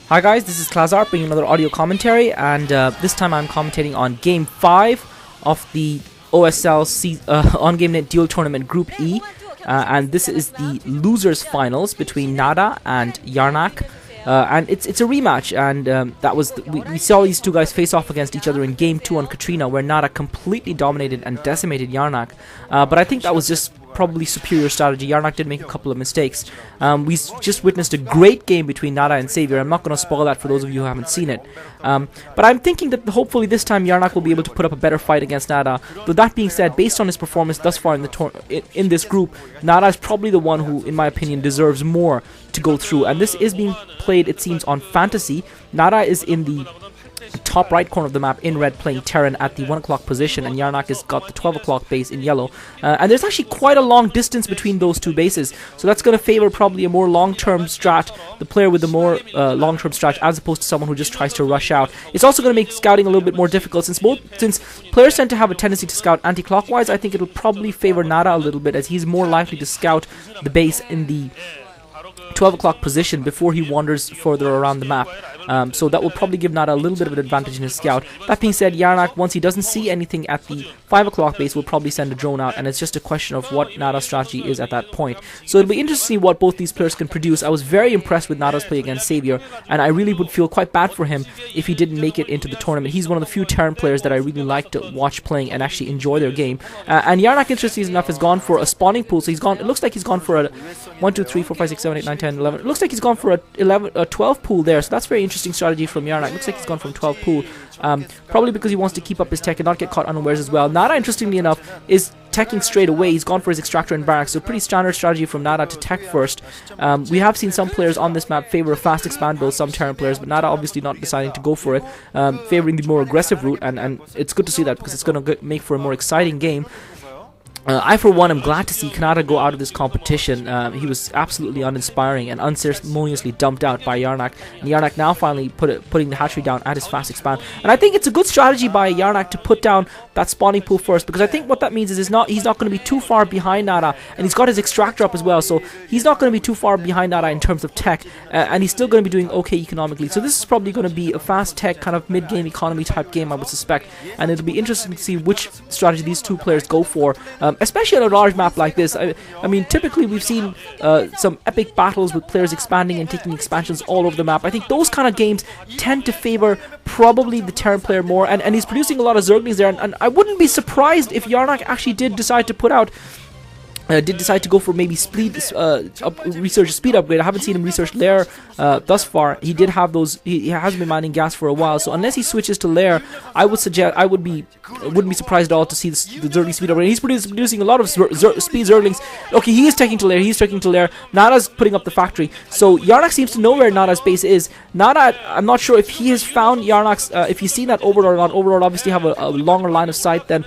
Hi guys, this is Klazartsc bringing another audio commentary, and this time I'm commentating on Game 5 of the OSL on-game.net Duel Tournament Group E, and this is the losers finals between Nada and Yrnc. And it's a rematch, and we saw these two guys face off against each other in Game 2 on Katrina, where Nada completely dominated and decimated Yrnc. But I think that was just probably superior strategy. Yrnc did make a couple of mistakes. We just witnessed a great game between Nada and Savior. I'm not going to spoil that for those of you who haven't seen it. But I'm thinking that hopefully this time Yrnc will be able to put up a better fight against Nada. But that being said, based on his performance thus far in this group, Nada is probably the one who, in my opinion, deserves more to go through. And this is being played, it seems, on Fantasy. Nada is in the top right corner of the map in red, playing Terran at the 1 o'clock position, and Yrnc has got the 12 o'clock base in yellow. And there's actually quite a long distance between those two bases, so that's going to favor probably a more long-term strat, the player with the more long-term strat, as opposed to someone who just tries to rush out. It's also going to make scouting a little bit more difficult, since players tend to have a tendency to scout anti-clockwise. I think it'll probably favor Nada a little bit, as he's more likely to scout the base in the 12 o'clock position before he wanders further around the map. So that will probably give Nada a little bit of an advantage in his scout. That being said, Yrnc, once he doesn't see anything at the 5 o'clock base, will probably send a drone out, and it's just a question of what Nada's strategy is at that point. So it'll be interesting to see what both these players can produce. I was very impressed with Nada's play against Savior, and I really would feel quite bad for him if he didn't make it into the tournament. He's one of the few Terran players that I really like to watch playing and actually enjoy their game. And Yrnc, interestingly enough, has gone for a spawning pool. So he's gone. It looks like he's gone for a 1, 2, 3, 4, 5, 6, 7, 8, 9, 10, 11. It looks like he's gone for a 12 pool there. So that's very interesting strategy from Yrnc. It looks like he's gone from 12 pool. Probably because he wants to keep up his tech and not get caught unawares as well. Nada, interestingly enough, is teching straight away. He's gone for his extractor and barracks, so pretty standard strategy from Nada to tech first. We have seen some players on this map favor a fast expand build, some Terran players, but Nada obviously not deciding to go for it, favoring the more aggressive route, and it's good to see that, because it's going to make for a more exciting game. I, for one, am glad to see Nada go out of this competition. He was absolutely uninspiring and unceremoniously dumped out by Yrnc. And Yrnc now finally putting the hatchery down at his fast expand. And I think it's a good strategy by Yrnc to put down that spawning pool first, because I think what that means is he's not going to be too far behind Nada, and he's got his extractor up as well, so he's not going to be too far behind Nada in terms of tech, and he's still going to be doing okay economically. So this is probably going to be a fast tech kind of mid-game economy type game, I would suspect, and it'll be interesting to see which strategy these two players go for. Especially on a large map like this. I mean, typically we've seen some epic battles with players expanding and taking expansions all over the map. I think those kind of games tend to favor probably the Terran player more, and he's producing a lot of Zerglings there, and I wouldn't be surprised if Yrnc actually did decide to put out to go for maybe research speed upgrade. I haven't seen him research Lair thus far. He did have those. He has been mining gas for a while. So unless he switches to Lair, I wouldn't be surprised at all to see the Zergling speed upgrade. He's producing a lot of speed Zerglings. Okay, he is taking to Lair. He's taking to Lair. Nada's putting up the factory. So Yrnc seems to know where Nada's base is. Nada, I'm not sure if he has found Yrnc's. If he's seen that Overlord or not. Overlord obviously have a longer line of sight than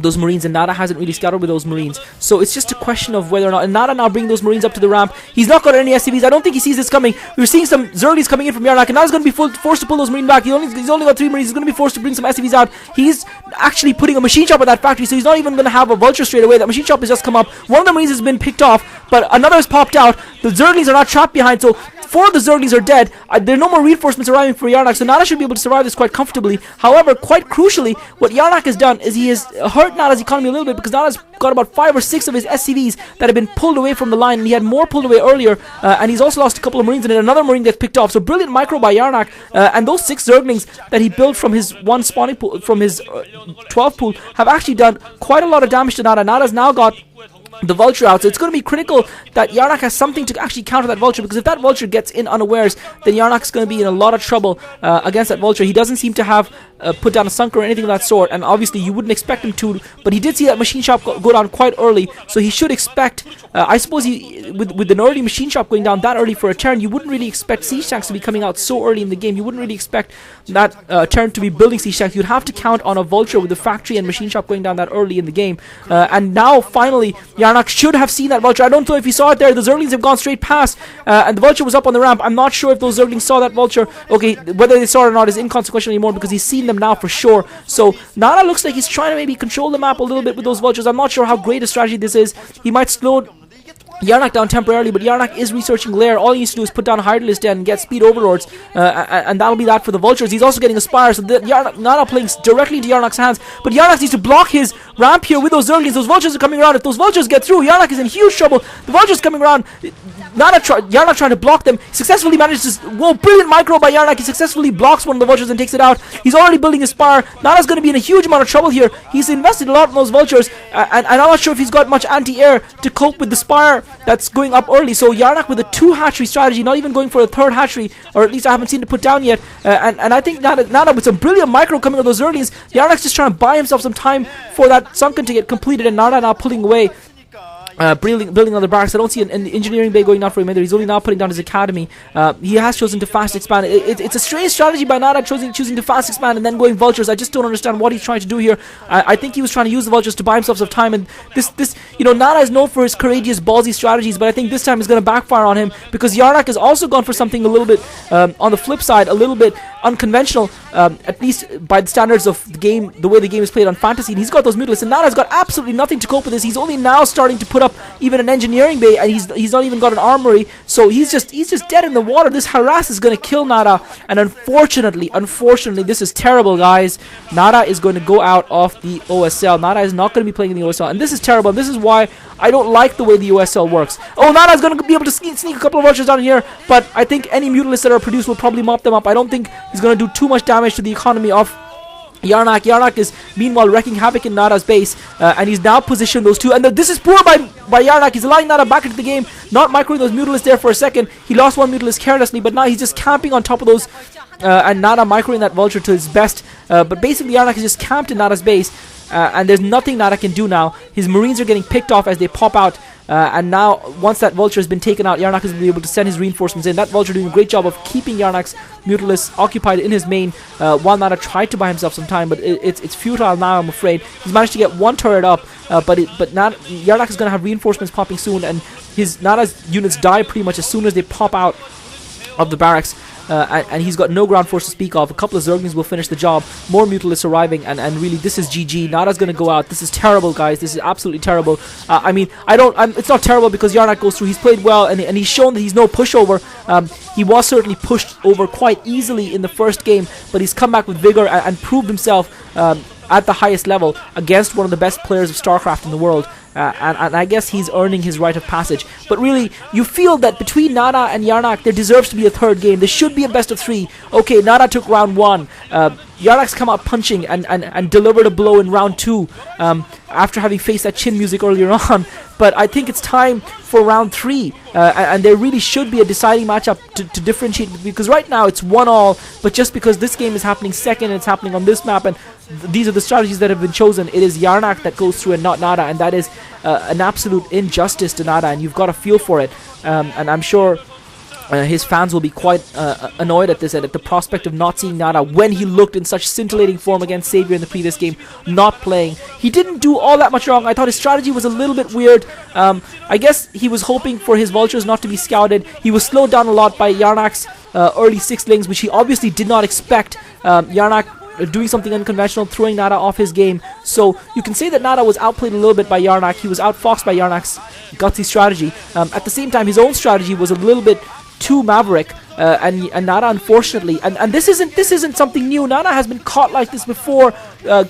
those Marines, and Nada hasn't really scouted with those Marines, so it's just a question of whether or not. And Nada now bringing those Marines up to the ramp. He's not got any SCVs. I don't think he sees this coming. We're seeing some Zerglings coming in from Yrnc, and Nada's going to be forced to pull those Marines back. He's only got 3 Marines. He's going to be forced to bring some SCVs out. He's actually putting a machine shop at that factory, so he's not even going to have a vulture straight away. That machine shop has just come up. One of the Marines has been picked off, but another has popped out. The Zerglings are not trapped behind, so 4 of the Zerglings are dead. There are no more reinforcements arriving for Yrnc, so Nada should be able to survive this quite comfortably. However, quite crucially, what Yrnc has done is he has hurt Nada's economy a little bit, because Nada's got about 5 or 6 of his SCVs that have been pulled away from the line, and he had more pulled away earlier, and he's also lost a couple of Marines, and then another Marine gets picked off. So brilliant micro by Yrnc, and those 6 Zerglings that he built from his 1 spawning pool, from his 12 pool, have actually done quite a lot of damage to Nada. Nada's now got the vulture out, so it's going to be critical that Yrnc has something to actually counter that vulture, because if that vulture gets in unawares, then Yrnc is going to be in a lot of trouble against that vulture. He doesn't seem to have put down a sunker or anything of that sort, and obviously you wouldn't expect him to, but he did see that machine shop go down quite early, so he should expect, I suppose with an early machine shop going down that early for a Terran, you wouldn't really expect siege tanks to be coming out so early in the game. You wouldn't really expect that Terran to be building siege tanks. You'd have to count on a vulture with the factory and machine shop going down that early in the game, and now finally Yrnc should have seen that vulture. I don't know if he saw it there. The Zerglings have gone straight past, and the vulture was up on the ramp. I'm not sure if those Zerglings saw that vulture. Okay, whether they saw it or not is inconsequential anymore, because he's seen them now for sure. So Nada looks like he's trying to maybe control the map a little bit with those vultures. I'm not sure how great a strategy this is. He might slow Yrnc down temporarily, but Yrnc is researching Lair. All he needs to do is put down Hydralisk and get speed overlords, and that'll be that for the Vultures. He's also getting Aspire, so Nana playing directly into Yrnc's hands, but Yrnc needs to block his ramp here with those Zerglings. Those Vultures are coming around. If those Vultures get through, Yrnc is in huge trouble. The Vultures coming around, Yrnc trying to block them, successfully manages to, whoa, brilliant micro by Yrnc. He successfully blocks one of the Vultures and takes it out. He's already building Aspire. Nana's going to be in a huge amount of trouble here. He's invested a lot in those Vultures, and I'm not sure if he's got much anti-air to cope with the Spire that's going up early. So Yrnc with a 2 hatchery strategy, not even going for a 3rd hatchery, or at least I haven't seen it put down yet. And I think Nana with some brilliant micro coming out of those Zerglings. Yrnc's just trying to buy himself some time for that Sunken to get completed, and Nana now pulling away. Building on the barracks. I don't see an engineering bay going down for him either. He's only now putting down his academy. He has chosen to fast expand. It's a strange strategy by Nana, choosing to fast expand and then going Vultures. I just don't understand what he's trying to do here. I think he was trying to use the Vultures to buy himself some time, and this Nana is known for his courageous, ballsy strategies, but I think this time is going to backfire on him, because Yrnc has also gone for something a little bit, on the flip side, a little bit unconventional, at least by the standards of the game, the way the game is played on Fantasy. And he's got those Mutalisks, and Nana's got absolutely nothing to cope with this. He's only now starting to put up even an engineering bay, and he's not even got an armory, so he's just dead in the water. This harass is going to kill Nana, and unfortunately this is terrible, guys. Nana is going to go out of the OSL. Nana is not going to be playing in the OSL, and this is terrible. This is why I don't like the way the OSL works. Oh, Nana is going to be able to sneak a couple of Vultures down here, but I think any Mutalisks that are produced will probably mop them up. I don't think he's going to do too much damage to the economy of Yrnc. Yrnc is meanwhile wrecking havoc in Nada's base, and he's now positioned those two, and this is poor by Yrnc. He's allowing Nada back into the game, not microing those Mutalisks there for a second. He lost one Mutalisk carelessly, but now he's just camping on top of those, and Nada microing that Vulture to his best, but basically Yrnc is just camped in Nada's base, and there's nothing Nada can do now. His Marines are getting picked off as they pop out, and now once that Vulture has been taken out, Yrnc is going to be able to send his reinforcements in. That Vulture doing a great job of keeping Yrnc's Mutalisks occupied in his main, while Nada tried to buy himself some time, but it's futile now, I'm afraid. He's managed to get one turret up, but Yrnc is going to have reinforcements popping soon, and Nada's units die pretty much as soon as they pop out of the barracks. And he's got no ground force to speak of. A couple of Zerglings will finish the job. More Mutalisks arriving, and really this is GG. Nada's going to go out. This is terrible, guys. This is absolutely terrible. I mean, it's not terrible because Yrnc goes through. He's played well, and he's shown that he's no pushover. He was certainly pushed over quite easily in the first game, but he's come back with vigor and proved himself at the highest level against one of the best players of StarCraft in the world. And I guess he's earning his rite of passage. But really, you feel that between Nada and Yrnc, there deserves to be a third game. There should be a best of 3. Okay, Nada took round 1. Yrnc's come out punching and delivered a blow in round 2 after having faced that chin music earlier on. But I think it's time for round 3, and there really should be a deciding matchup to differentiate, because right now it's 1-1, but just because this game is happening second, it's happening on this map, and these are the strategies that have been chosen, it is Yrnc that goes through and not Nada, and that is an absolute injustice to Nada, and you've got to feel for it, and I'm sure his fans will be quite annoyed at this, and at the prospect of not seeing Nada when he looked in such scintillating form against Xavier in the previous game, not playing. He didn't do all that much wrong. I thought his strategy was a little bit weird. I guess he was hoping for his Vultures not to be scouted. He was slowed down a lot by Yrnc's early 6-lings, which he obviously did not expect. Yrnc doing something unconventional, throwing Nada off his game. So you can say that Nada was outplayed a little bit by Yrnc. He was outfoxed by Yrnc's gutsy strategy. At the same time, his own strategy was a little bit too maverick, and Nada, unfortunately, and this isn't something new. Nada has been caught like this before,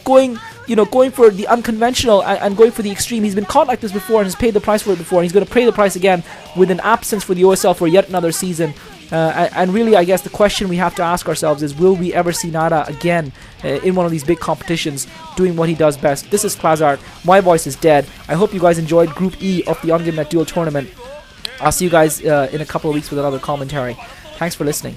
going for the unconventional and going for the extreme. He's been caught like this before and has paid the price for it before, and he's going to pay the price again with an absence for the OSL for yet another season. And really, I guess the question we have to ask ourselves is, will we ever see Nada again in one of these big competitions doing what he does best? This is Klazartsc. My voice is dead. I hope you guys enjoyed Group E of the OnGameNet Duel Tournament. I'll see you guys in a couple of weeks with another commentary. Thanks for listening.